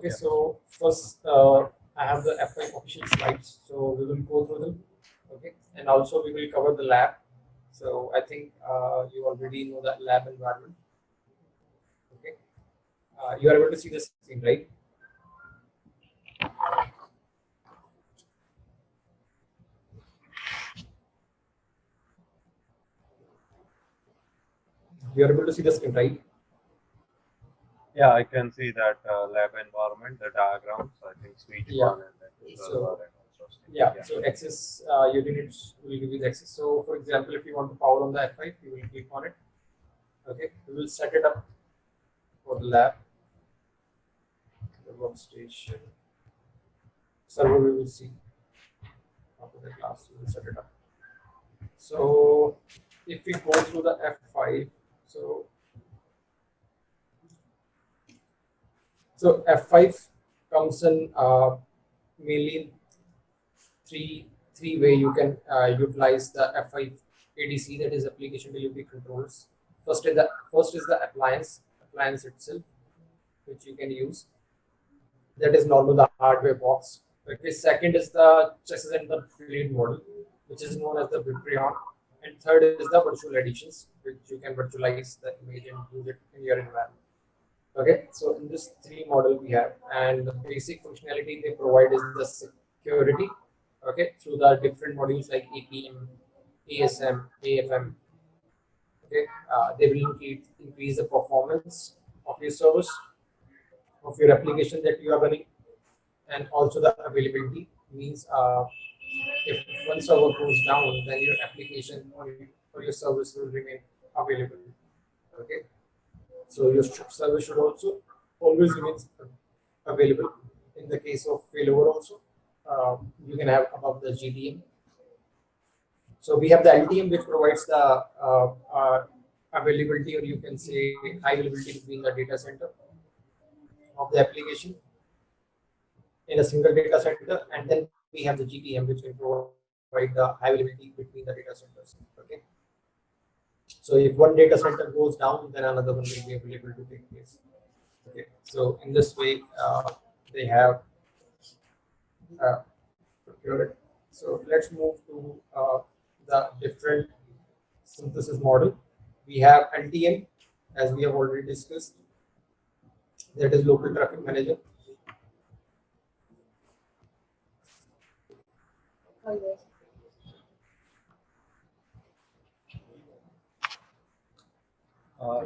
Okay, Yeah. so first I have the F5 official slides, so we will go through them. Okay, and also we will cover the lab. So I think you already know that lab environment. Okay, you are able to see the screen, right? You are able to see the screen, right? Yeah, I can see that lab environment, the diagrams, I think switch Yeah. one and then the So server and also yeah, so access units will give you the access. So for example, if you want to power on the F5, you will click on it. Okay, we will set it up for the lab, the workstation, server. We will see after the class. We will set it up. So if we go through the F5, so F5 comes in mainly in three way you can utilize the F5 ADC, that is application delivery controllers. First is the appliance itself, which you can use. That is normal the hardware box. Okay, second is the chassis and the blade model, which is known as the Viprion. And third is the virtual editions, which you can virtualize the image and use it in your environment. Okay, so in this three model we have, and the basic functionality they provide is the security. Okay, through the different modules like APM, ASM, AFM. Okay, they will increase the performance of your service, of your application that you are running, and also the availability means if one server goes down, then your application or your service will remain available. Okay, so your service should also always remain available. In the case of failover also, you can have above the GTM. So we have the LTM, which provides the availability, or you can say high availability between the data center of the application in a single data center, and then we have the GTM, which can provide the high availability between the data centers. Okay, so if one data center goes down, then another one will be available to take place. Okay, so in this way, they have procured it. So let's move to the different synthesis model. We have LTM, as we have already discussed, that is local traffic manager.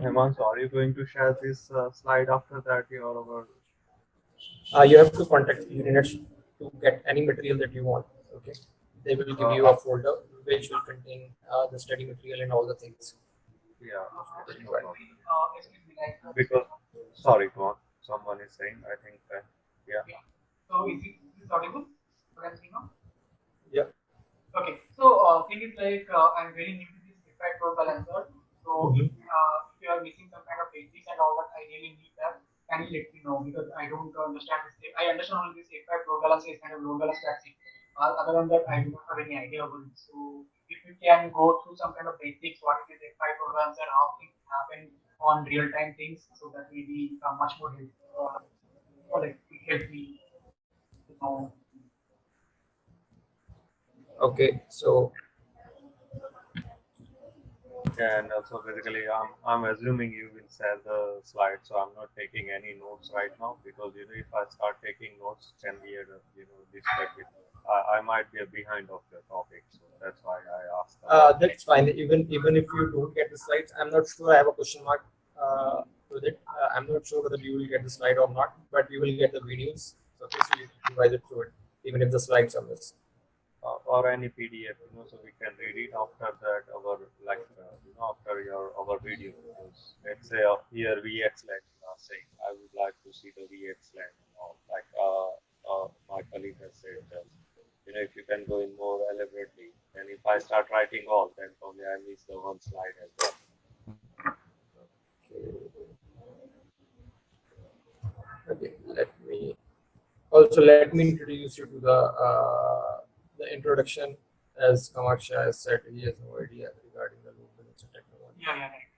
Hemant, are you going to share this slide after that? You have to contact units to get any material that you want. Okay, they will give you a folder which will contain the study material and all the things. Yeah. that you want. Because, sorry, go on. Someone is saying, I think, yeah. So is it audible? What I'm saying now? Yeah. Okay. So thing is like I'm very new to this effect load balancer. So if you are missing some kind of basics and all that, I really need that. Can you let me know, because I don't understand this. I understand only this effect load balancer is kind of load balance taxi. Other than that, I don't have any idea about it. So if you can go through some kind of basics, what is effect load balancer, how things happen on real time things, so that will be much more helpful. Or like it help me to know. Okay, so And also, basically, I'm assuming you will share the slide, so I'm not taking any notes right now because if I start taking notes, can be distracted. I might be behind of the topic, so that's why I asked. that's fine. Even if you don't get the slides, I'm not sure. I have a question mark with it. I'm not sure whether you will get the slide or not, but you will get the videos. Okay, so you can revise it through it, even if the slides are missed. Or any PDF, so we can read it after that after our video. Because let's say here VXLAN saying I would like to see the VXLAN and all. Like my colleague has said, if you can go in more elaborately, and if I start writing all, then probably I miss the one slide as well. Okay, let me introduce you to the introduction. As Kamaksha has said, he has no idea regarding the load balancer technology. Yeah, yeah, right.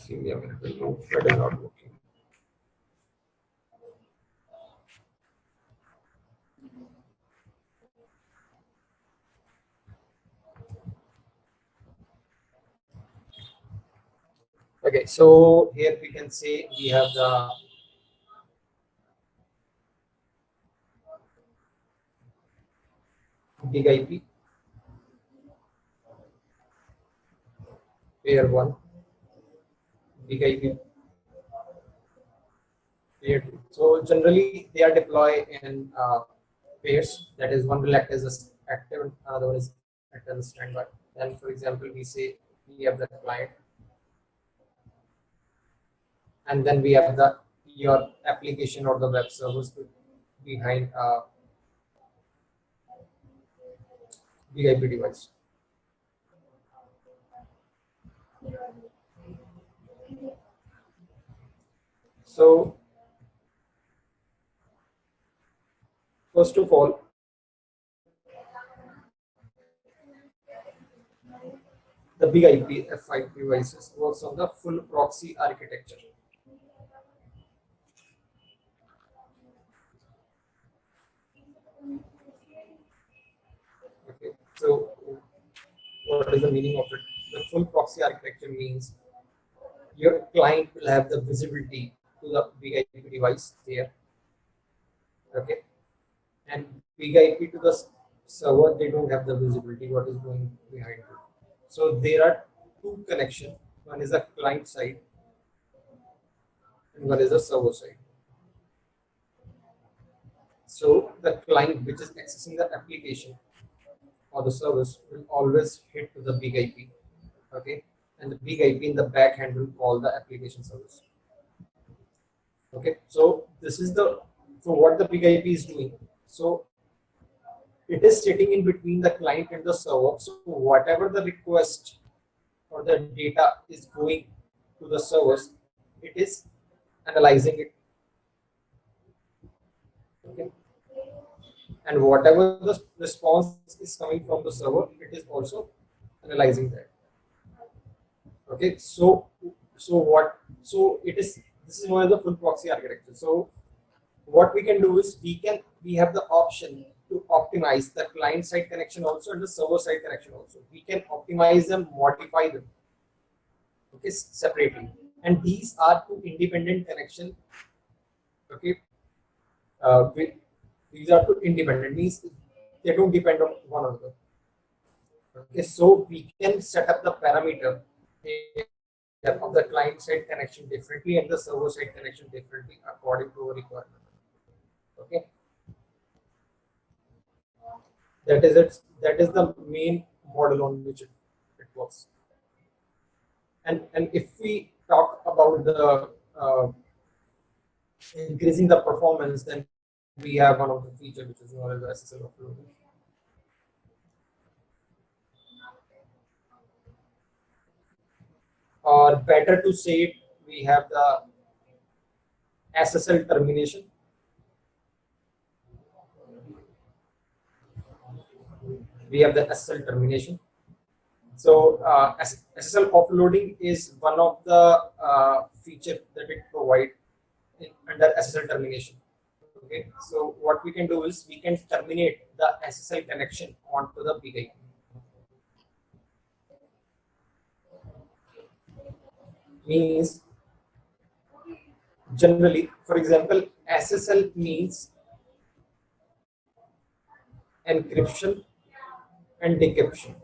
Give me a minute. No, that is not working. Okay, so here we can say we have the big IP, pair one, big IP, pair two. So generally they are deployed in pairs. That is, one will act as a active, and another one is act as a standby. Then, for example, we say we have the client, and then we have the your application or the web service behind big IP device. So first of all, the big IP F5 devices works on the full proxy architecture. Okay, so what is the meaning of it? The full proxy architecture means your client will have the visibility to the big IP device there. Okay, and big IP to the server, they don't have the visibility what is going behind it. So there are two connections. One is the client side and one is the server side. So the client which is accessing the application or the service will always hit to the big IP. Okay, and the big IP in the back end will call the application service. Okay, so this is the, so what the big IP is doing. So it is sitting in between the client and the server. So whatever the request or the data is going to the servers, it is analyzing it. Okay, and whatever the response is coming from the server, it is also analyzing that. Okay, so what? So it is. This is one of the full proxy architecture. So what we can do is we have the option to optimize the client side connection also and the server side connection also. We can optimize them, modify them, okay, separately. And these are two independent connection. Okay, with, these are two independent, means they don't depend on one another. Okay, so we can set up the parameter of the client side connection differently and the server side connection differently according to our requirement. Okay, that is it. That is the main model on which it works. And if we talk about the increasing the performance, then we have one of the feature which is known as the SSL offloading. Or better to say it, we have the SSL termination. We have the SSL termination. So SSL offloading is one of the feature that it provides under SSL termination. Okay, so what we can do is we can terminate the SSL connection onto the big IP. Means generally, for example, SSL means encryption and decryption.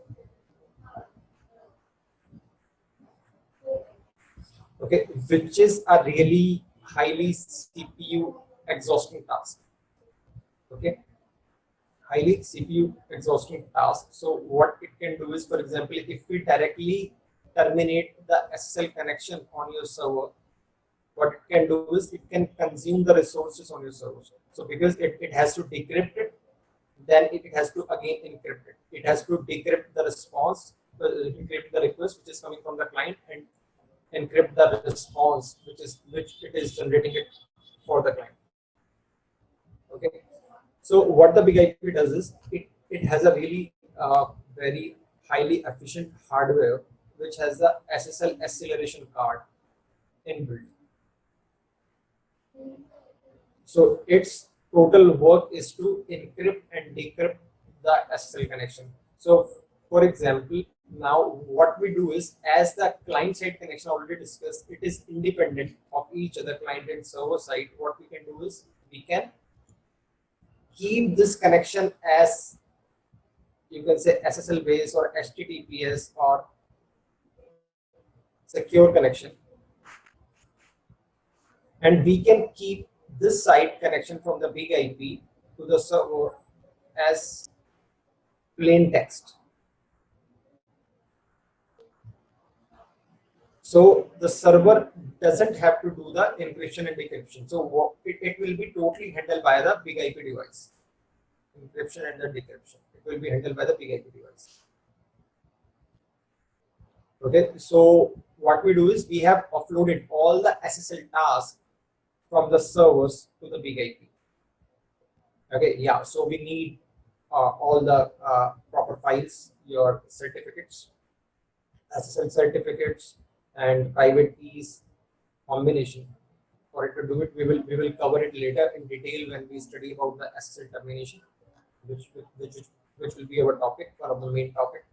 Okay, which is a really highly CPU exhausting task. Okay, highly CPU exhausting task. So what it can do is, for example, if we directly terminate the SSL connection on your server, what it can do is it can consume the resources on your server. So because it has to decrypt it, then it has to again encrypt it. It has to decrypt the response, encrypt the request which is coming from the client, and encrypt the response which it is generating it for the client. Okay, so what the big IP does is it has a really very highly efficient hardware which has the SSL acceleration card. inbuilt. So its total work is to encrypt and decrypt the SSL connection. So for example, now what we do is, as the client side connection already discussed, it is independent of each other, client and server side. What we can do is we can keep this connection as, you can say, SSL based or HTTPS or secure connection, and we can keep this side connection from the big IP to the server as plain text. So the server doesn't have to do the encryption and decryption. So it will be totally handled by the big IP device. Encryption and the decryption, it will be handled by the big IP device. Okay, so what we do is we have offloaded all the SSL tasks from the servers to the big IP. Okay, yeah, so we need all the proper files, your certificates, SSL certificates, and private keys combination. For it to do it, we will cover it later in detail when we study about the SSL termination, which which will be our topic, one of the main topic.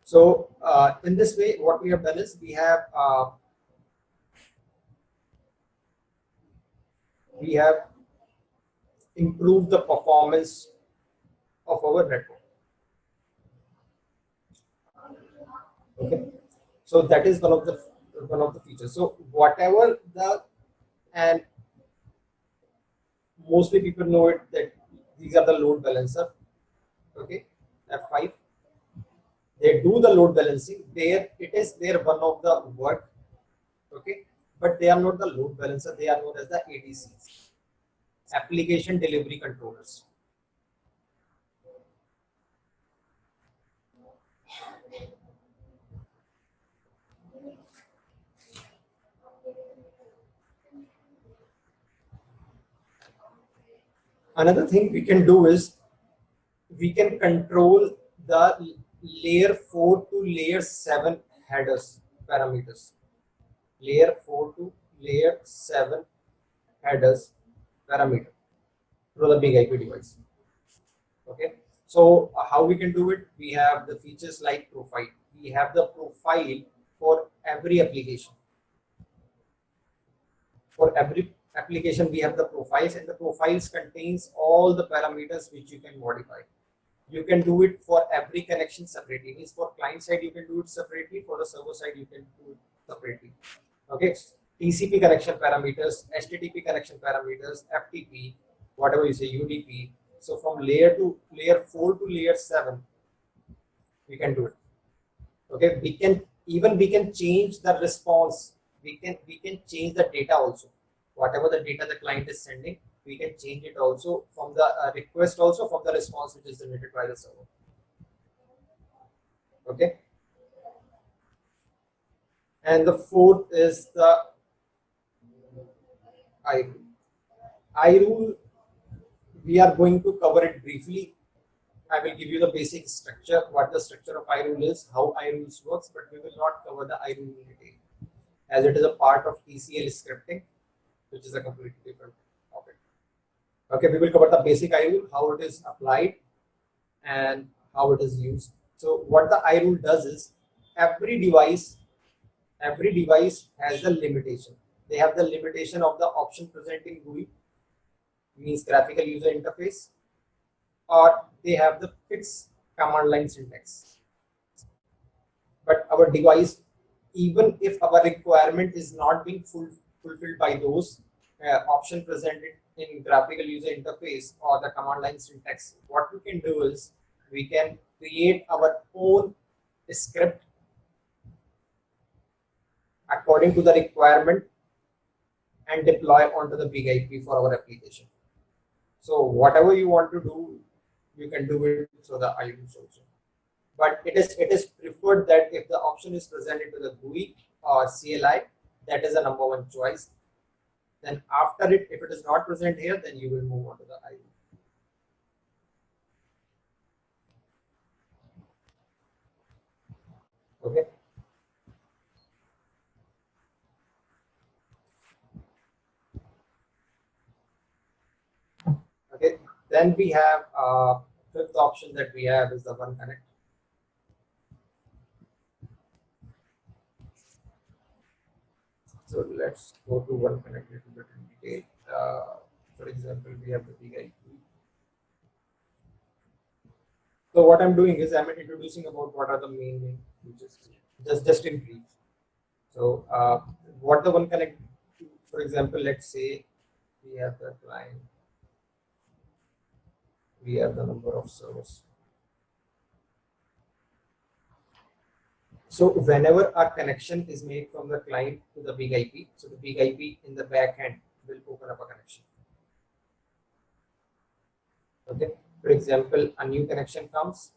So in this way, what we have done is we have improved the performance of our network. Okay, so that is one of the features. So whatever the, and mostly people know it, that these are the load balancer. Okay, F5. They do the load balancing. There it is. There one of the work. Okay, but they are not the load balancer. They are known as the ADCs, application delivery controllers. Another thing we can do is we can control the layer 4 to layer 7 headers parameters. Layer 4 to layer 7 headers parameter through the big IP device. Okay, so how we can do it? We have the features like profile. We have the profile for every application. For every application, we have the profiles, and the profiles contains all the parameters which you can modify. You can do it for every connection separately. Means for client side you can do it separately, for the server side you can do it separately. Okay, TCP connection parameters, HTTP connection parameters, FTP, whatever you say, UDP. So from layer 4 to layer 7, we can do it. Okay, we can change the response. We can change the data also. Whatever the data the client is sending, we can change it also from the request, also from the response which is generated by the server. Okay, and the fourth is the I rule. I rule, we are going to cover it briefly. I will give you the basic structure, what the structure of I rule is, how I rules works, but we will not cover the I rule in detail, as it is a part of TCL scripting, which is a completely different topic. Okay, we will cover the basic I rule, how it is applied, and how it is used. So what the I rule does is, every device every device has a limitation. They have the limitation of the option present in GUI, means graphical user interface, or they have the fixed command line syntax. But our device, even if our requirement is not being fulfilled by those option presented in graphical user interface or the command line syntax, what we can do is we can create our own script according to the requirement and deploy onto the big IP for our application. So whatever you want to do, you can do it through the IOs also. But it is preferred that if the option is presented to the GUI or CLI, that is the number one choice. Then after it, if it is not present here, then you will move on to the IO. Okay. Then we have fifth option that we have is the one connect. So let's go to one connect a little bit in detail. For example, we have the big IP. So what I'm doing is I'm introducing about what are the main features, just in brief. So what the one connect, for example, let's say we have the client, we have the number of servers. So whenever a connection is made from the client to the big IP, so the big IP in the back end will open up a connection. Okay. For example, a new connection comes,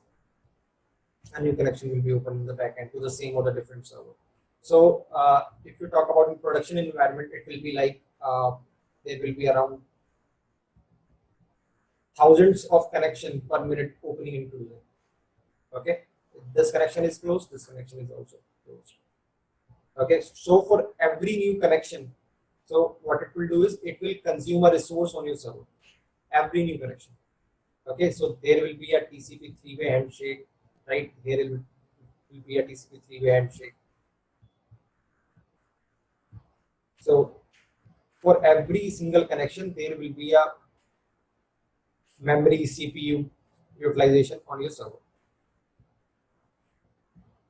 a new connection will be opened in the back end to the same or the different server. So if you talk about in production environment, it will be like there will be around thousands of connections per minute opening and closing. Okay, this connection is closed, this connection is also closed. Okay, so for every new connection, so what it will do is it will consume a resource on your server, every new connection. Okay, so there will be a TCP three-way handshake, right? There will be a TCP three-way handshake. So for every single connection, there will be a memory CPU utilization on your server,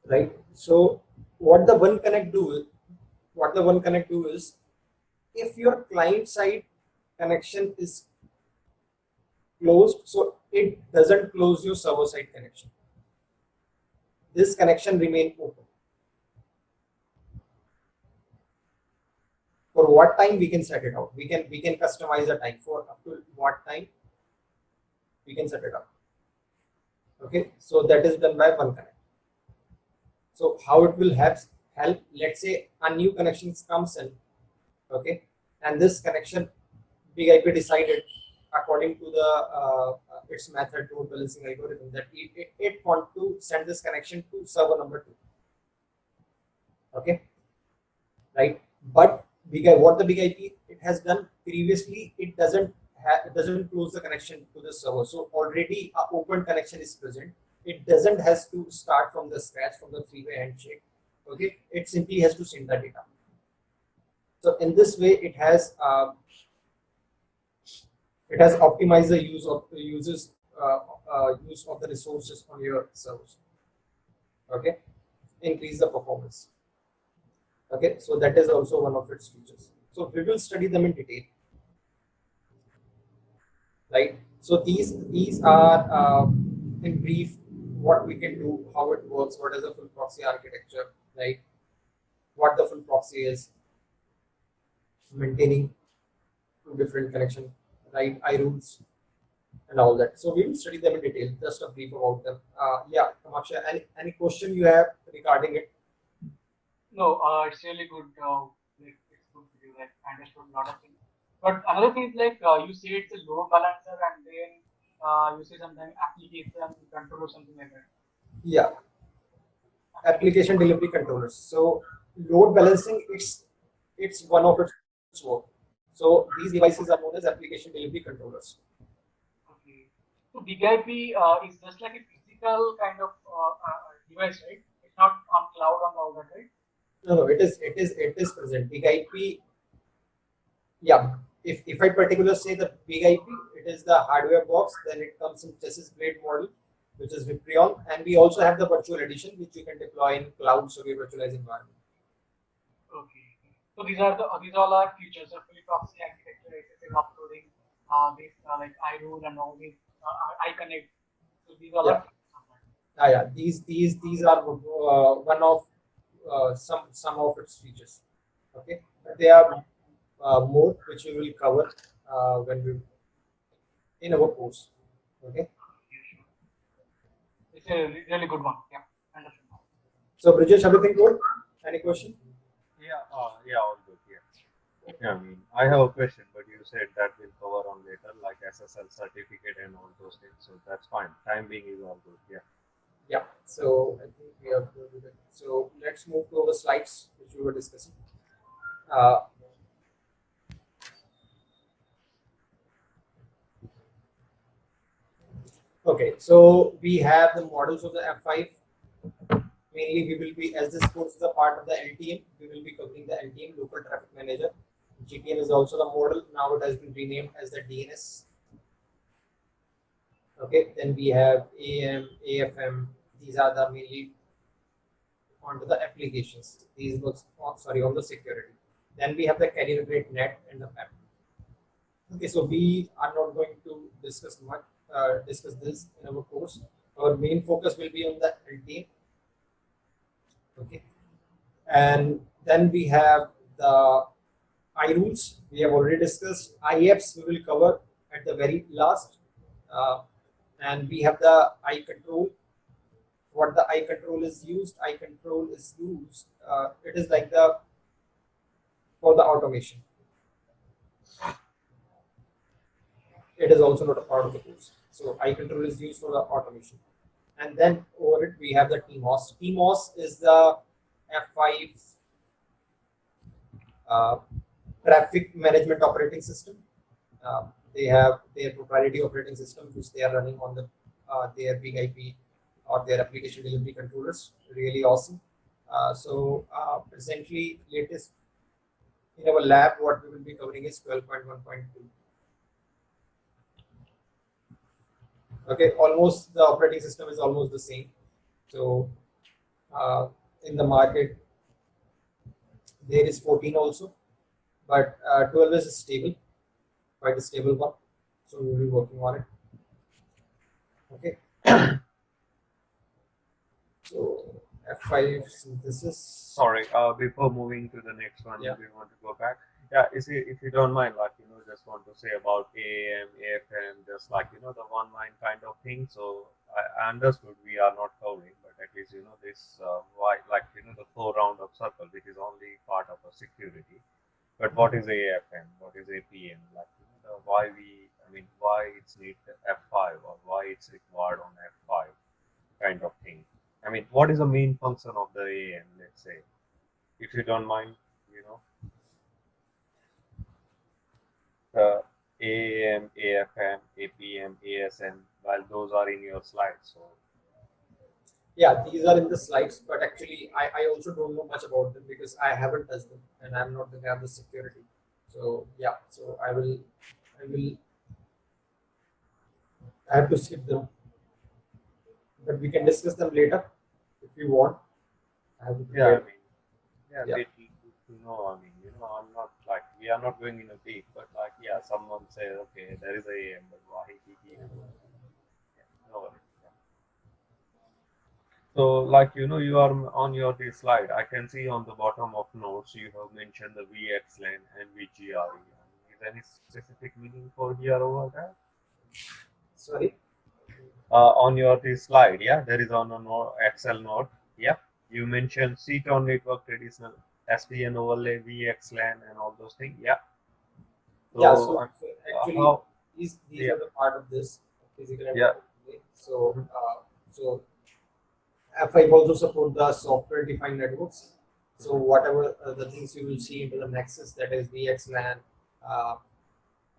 right? So what the one connect do is if your client side connection is closed, so it doesn't close your server side connection. This connection remain open. For what time we can set it out? We can customize the time for up to what time we can set it up. Okay, so that is done by one connect. So how it will help? Let's say a new connection comes in, okay, and this connection big IP decided according to the its method load balancing algorithm that it want to send this connection to server number 2. Okay, right? But what the big IP it has done previously, it doesn't close the connection to the server. So already a open connection is present. It doesn't has to start from the scratch from the three-way handshake. Okay, it simply has to send the data. So in this way, it has optimized the use of the use of the resources on your servers. Okay, increase the performance. Okay, so that is also one of its features. So we will study them in detail, right? So these are in brief what we can do, how it works, what is the full proxy architecture, right? What the full proxy is, maintaining two different connection, right? I rules and all that. So we will study them in detail. Just a brief about them. Yeah, Kamaksha, any question you have regarding it? No, it's really good. Like it's good to you. Like I understood a lot of things. But another thing is like you say it's a load balancer, and then you say something application control or something like that. Yeah, application delivery controllers. So load balancing, it's one of its work. So these devices are known as application delivery controllers. Okay. So Big IP is just like a physical kind of device, right? It's not on cloud and all that, right? No, it is present. Big IP, yeah. If I particular say the big IP, it is the hardware box. Then it comes in chassis grade model, which is Viprion, and we also have the virtual edition, which you can deploy in cloud, so we virtualize environment. Okay. So these all are features of fully proxy architecture, SSL uploading, this like iRule and all these iConnect. So these all Yeah, are features of that. yeah. These are one of some of its features. Okay, but there are more which we will cover when we in our course. Okay. Yeah, sure. It's a really good one. Yeah, understood. So Brijesh, everything good? Any question? Yeah, all good. Yeah. Yeah, I mean, I have a question, but you said that we'll cover on later, like SSL certificate and all those things. So that's fine. Time being is all good. Yeah. Yeah. So I think we have to do that. So let's move to our slides which we were discussing. Uh, Okay, so we have the models of the F5. Mainly, we will be, as this course is a part of the LTM, we will be covering the LTM, local traffic manager. GTM is also the model. Now it has been renamed as the DNS. Okay, then we have AM, AFM. These are the mainly onto the applications. These books, oh, sorry, on the security. Then we have the carrier grade net and the PAP. Okay, so we are not going to discuss this in our course. Our main focus will be on the LTM. Okay, and then we have the I rules. We have already discussed. IFs we will cover at the very last, uh, and we have the I control. What the I control is used? I control is used. It is like the for the automation. It is also not a part of the course. So I control is used for the automation. And then over it we have the TMOS. TMOS is the F5 uh, traffic management operating system. They have their proprietary operating system which they are running on their big IP or their application delivery controllers. Really awesome. Presently, latest in our lab, what we will be covering is 12.1.2. Okay, almost the operating system is almost the same. So uh, in the market, there is 14 also, but 12 is stable, quite a stable one. So we will be working on it. Okay, so F5 synthesis. Sorry, before moving to the next one, Yeah. we want to go back. Yeah, if you don't mind, like, just want to say about AM, AFM, just like, the one line kind of thing. So I understood we are not covering, but at least, this, why, like, the four round of circle, which is only part of a security. But what is AFM? What is APM? Like, why it's need F5 or why it's required on F5 kind of thing. I mean, what is the main function of the AM, let's say? If you don't mind, you know, the AAM, AFM, APM, ASM, while those are in your slides. So, Yeah, these are in the slides, but actually I also don't know much about them because I haven't touched them and I'm not the guy of the security. So yeah, so I have to skip them, but we can discuss them later if you want. I have to yeah, I prepare. mean, yeah, Yeah. bit to know. I mean, I'm not like, we are not going in a deep, but like, yeah, someone says, okay, there is a AM, but why he yeah, no worries. Yeah. So, like, you are on your this slide. I can see on the bottom of notes you have mentioned the VXLAN and VGRE. Is any specific meaning for here over there? Sorry. On your this slide, yeah, there is on a Excel note. Yeah, you mentioned seat on network, traditional SDN overlay, VXLAN, and all those things. Yeah. Yeah. So, So actually, how? these Yeah, are the part of this physical and yeah. network overlay. So Mhm, so F5 also support the software defined networks. So mhm. whatever the things you will see into the Nexus, that is VXLAN, uh,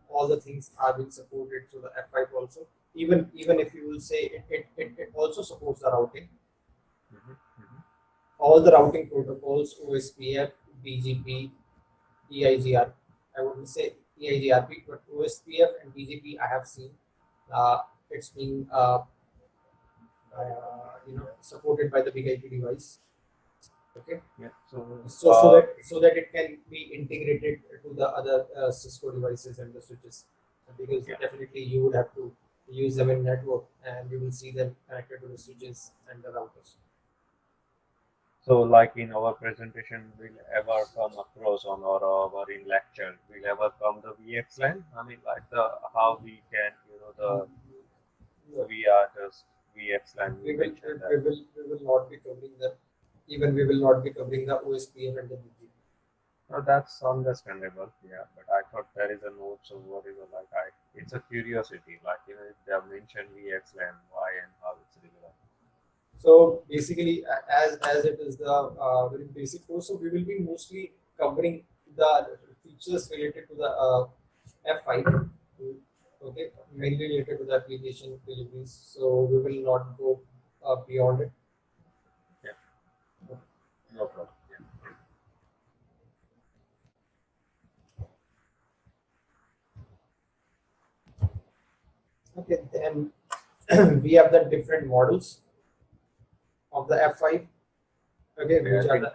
all the things are being supported through the F5 also. Even if you will say it also supports the routing, Mhm, mhm. all the routing protocols, OSPF, BGP, EIGR. I wouldn't say EIGRP, but OSPF and BGP I have seen. It's being supported by the big IP device. Okay, Yeah. So, so that it can be integrated to the other Cisco devices and the switches, because yeah. definitely you would have to use them in network and you will see them connected to the switches and the routers. So, like in our presentation, will ever come across on our in lecture, will ever come the VXLAN? I mean, like the how we can, No, we are just VXLAN. we You will mentioned we that. will we will not be covering the even we will not be covering the OSPF and the BGP. No, that's understandable. Yeah, but I thought there is a note. So, what is it like? It's a curiosity. Like, if they have mentioned VXLAN, why and how it's relevant. So basically, as it is the very basic course, so we will be mostly covering the features related to the F5. Okay, mainly related to the application deliveries. So we will not go beyond it. Yeah, no problem. Yeah. Okay, then we have the different models of the F5. Okay, Okay, which are the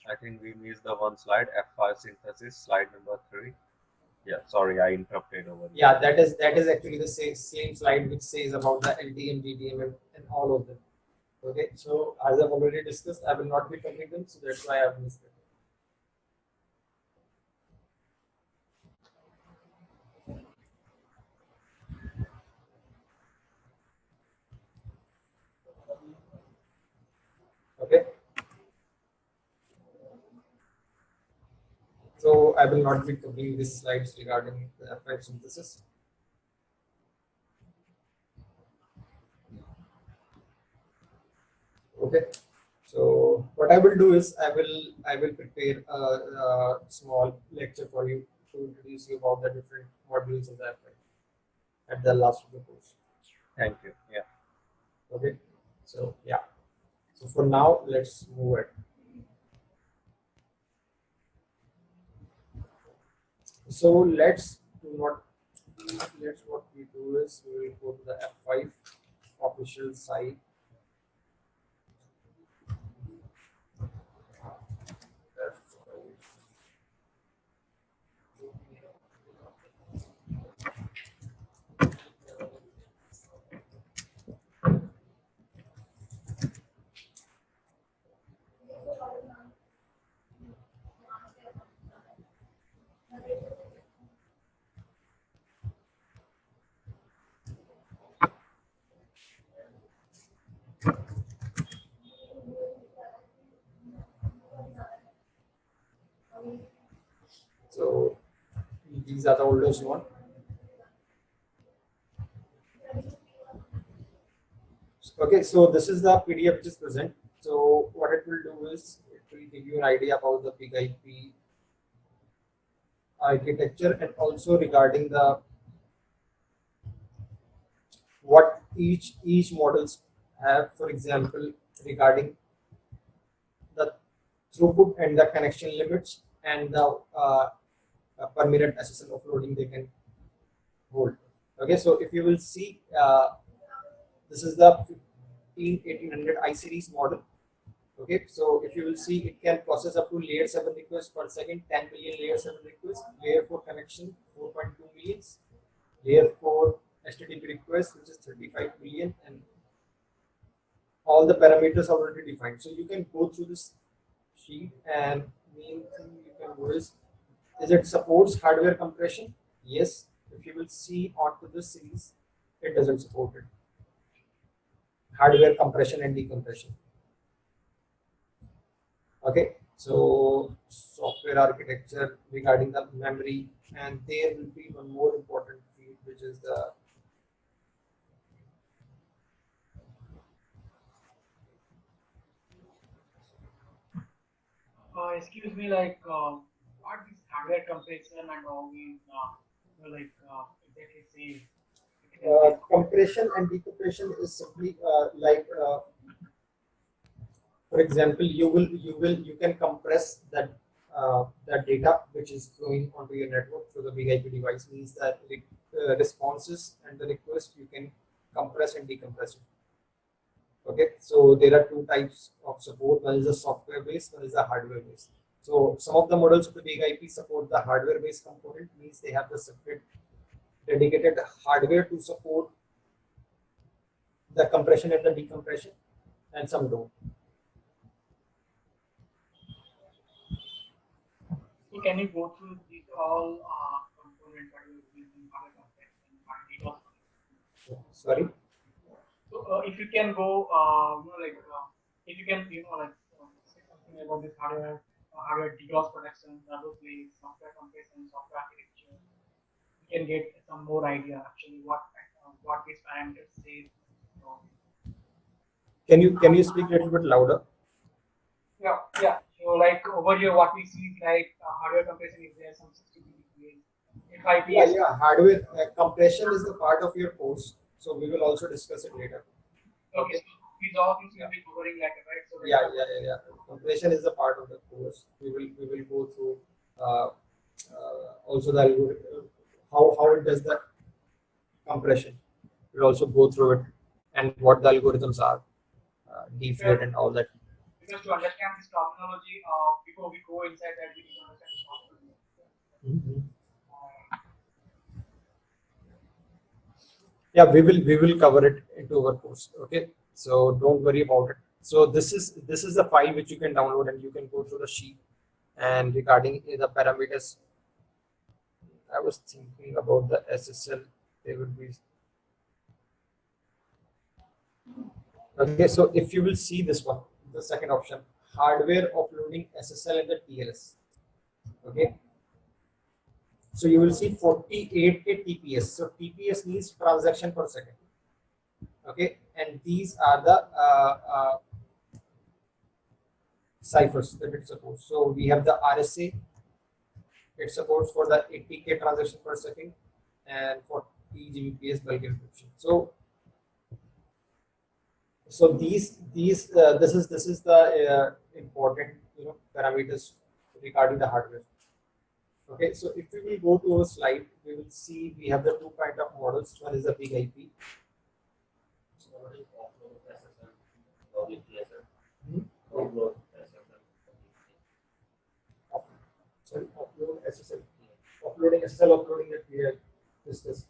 I think we missed the one slide, F5 synthesis, slide number 3. Yeah, sorry, I interrupted over here. yeah, that is actually the same slide which says about the LTM, DTM, and all of them. Okay, so as I've already discussed, I will not be covering them, so that's why I've missed it. Okay, so I will not be covering these slides regarding the F5 synthesis. Okay, so what I will do is I will prepare a small lecture for you to introduce you about the different modules of the F5 at the last of the course. Thank you. Yeah. Okay, so yeah, so for now let's move it. So let's what we do is we will go to the F5 official site. F5. So these are the oldest one. Okay, so this is the PDF which is present. So what it will do is it will give you an idea about the big IP architecture and also regarding the what each models have. For example, regarding the throughput and the connection limits and the per minute SSL offloading they can hold. Okay, so if you will see, this is the 1800 I series model. Okay, so if you will see, it can process up to layer 7 requests per second, 10 million layer 7 requests, layer 4 connection, 4.2 millions, layer 4 HTTP requests, which is 35 million, and all the parameters are already defined. So you can go through this sheet, and main thing you can do is it supports hardware compression? Yes. If you will see onto this series, it doesn't support it. Hardware compression and decompression. Okay, so software architecture regarding the memory, and there will be one more important field, which is the Excuse me, like what is hardware compression and all these, exactly say, if you can please. compression and decompression is simply like for example, you can compress that data which is flowing onto your network through the big IP device, means that the responses and the request you can compress and decompress it. Okay, so there are two types of support. One is a software based, one is a hardware based. So some of the models of the big IP support the hardware based component, means they have the separate dedicated hardware to support the compression and the decompression, and some don't. So can you go through these all components that you use in hardware compression and DDoS? Sorry. So if you can go, if you can, say something about this hardware DDoS protection, those software compression, software architecture, you can get some more idea actually what these parameters say. So, Can you speak a little bit louder? yeah, yeah. So like over here, what we see is like hardware compression is there some 60 degrees. FIPS. Hardware compression is the part of your course, so we will also discuss it later. Okay, so these all things will be covering later, right? So Compression is a part of the course. We will go through also the how it does the compression. We'll also go through it and what the algorithms are, deflate and all that. because to understand this terminology, before we go inside that, we need to understand this terminology. Mhm. Yeah, we will cover it into our course. Okay, so don't worry about it. So this is the file which you can download and you can go through the sheet. And regarding the parameters, I was thinking about the SSL. They would be okay. So if you will see this one, the second option, hardware offloading SSL and the TLS. Okay, so you will see 48K TPS. So TPS means transaction per second. Okay, and these are the ciphers that it supports. So we have the RSA. It supports for the 80K transaction per second and 40 Gbps bulk encryption. So this is the important parameters regarding the hardware. Okay, so if we will go to our slide, we will see we have the two kind of models. One is the big IP. Hmm? Sorry, offload SSL. Offloading SSL, offloading that we have discussed.